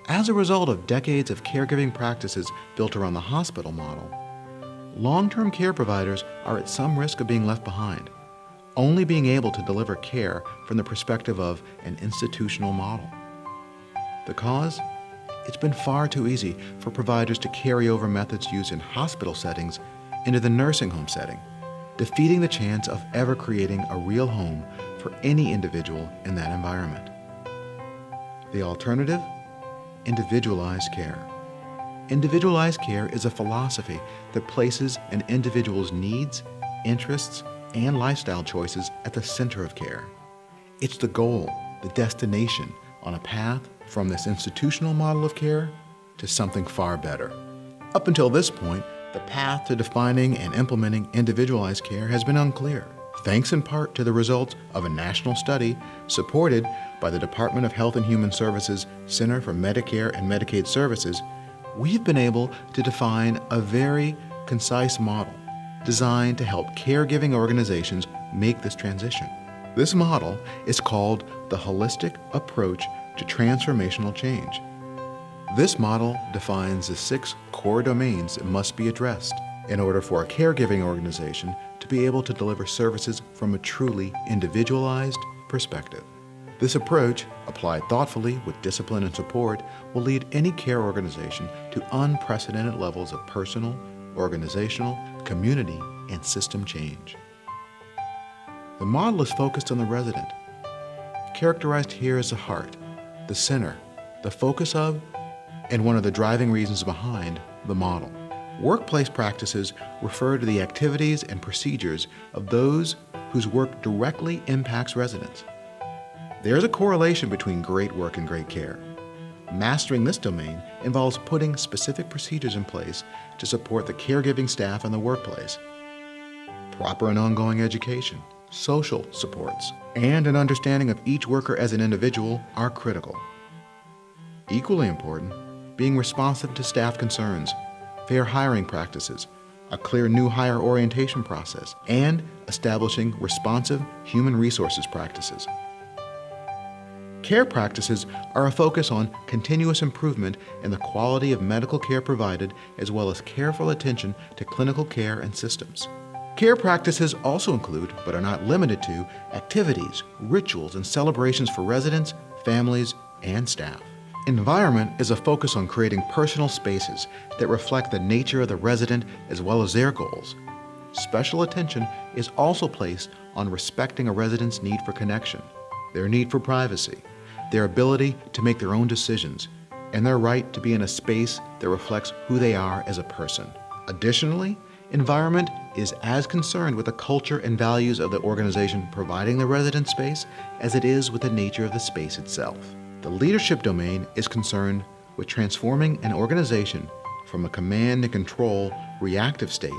As a result of decades of caregiving practices built around the hospital model, long-term care providers are at some risk of being left behind, only being able to deliver care from the perspective of an institutional model. The cause? It's been far too easy for providers to carry over methods used in hospital settings into the nursing home setting, defeating the chance of ever creating a real home for any individual in that environment. The alternative? Individualized care. Individualized care is a philosophy that places an individual's needs, interests, and lifestyle choices at the center of care. It's the goal, the destination, on a path from this institutional model of care to something far better. Up until this point, the path to defining and implementing individualized care has been unclear. Thanks in part to the results of a national study supported by the Department of Health and Human Services Center for Medicare and Medicaid Services, we've been able to define a very concise model designed to help caregiving organizations make this transition. This model is called the Holistic Approach to Transformational Change. This model defines the 6 core domains that must be addressed in order for a caregiving organization to be able to deliver services from a truly individualized perspective. This approach, applied thoughtfully with discipline and support, will lead any care organization to unprecedented levels of personal, organizational, community, and system change. The model is focused on the resident, characterized here as the heart, the center, the focus of, and one of the driving reasons behind the model. Workplace practices refer to the activities and procedures of those whose work directly impacts residents. There's a correlation between great work and great care. Mastering this domain involves putting specific procedures in place to support the caregiving staff in the workplace. Proper and ongoing education, social supports, and an understanding of each worker as an individual are critical. Equally important, being responsive to staff concerns, fair hiring practices, a clear new hire orientation process, and establishing responsive human resources practices. Care practices are a focus on continuous improvement in the quality of medical care provided, as well as careful attention to clinical care and systems. Care practices also include, but are not limited to, activities, rituals, and celebrations for residents, families, and staff. Environment is a focus on creating personal spaces that reflect the nature of the resident as well as their goals. Special attention is also placed on respecting a resident's need for connection, their need for privacy, their ability to make their own decisions, and their right to be in a space that reflects who they are as a person. Additionally, environment is as concerned with the culture and values of the organization providing the resident space as it is with the nature of the space itself. The leadership domain is concerned with transforming an organization from a command and control reactive state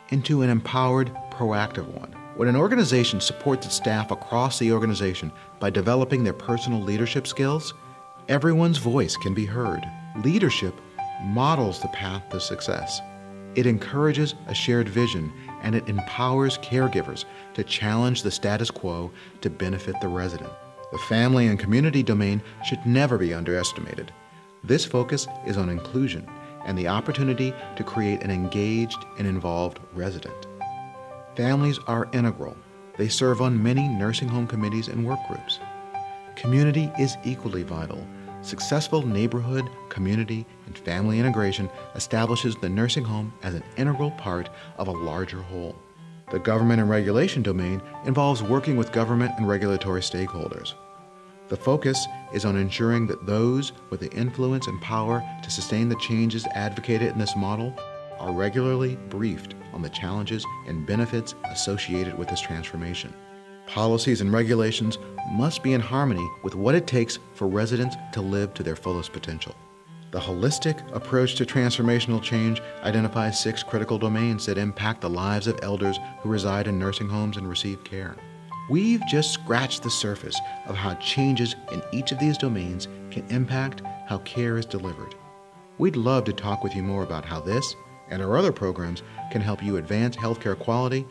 into an empowered, proactive one. When an organization supports its staff across the organization by developing their personal leadership skills, everyone's voice can be heard. Leadership models the path to success. It encourages a shared vision, and it empowers caregivers to challenge the status quo to benefit the resident. The family and community domain should never be underestimated. This focus is on inclusion and the opportunity to create an engaged and involved resident. Families are integral. They serve on many nursing home committees and work groups. Community is equally vital. Successful neighborhood, community, and family integration establishes the nursing home as an integral part of a larger whole. The government and regulation domain involves working with government and regulatory stakeholders. The focus is on ensuring that those with the influence and power to sustain the changes advocated in this model are regularly briefed on the challenges and benefits associated with this transformation. Policies and regulations must be in harmony with what it takes for residents to live to their fullest potential. The holistic approach to transformational change identifies 6 critical domains that impact the lives of elders who reside in nursing homes and receive care. We've just scratched the surface of how changes in each of these domains can impact how care is delivered. We'd love to talk with you more about how this and our other programs can help you advance healthcare quality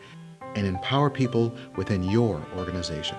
and empower people within your organization.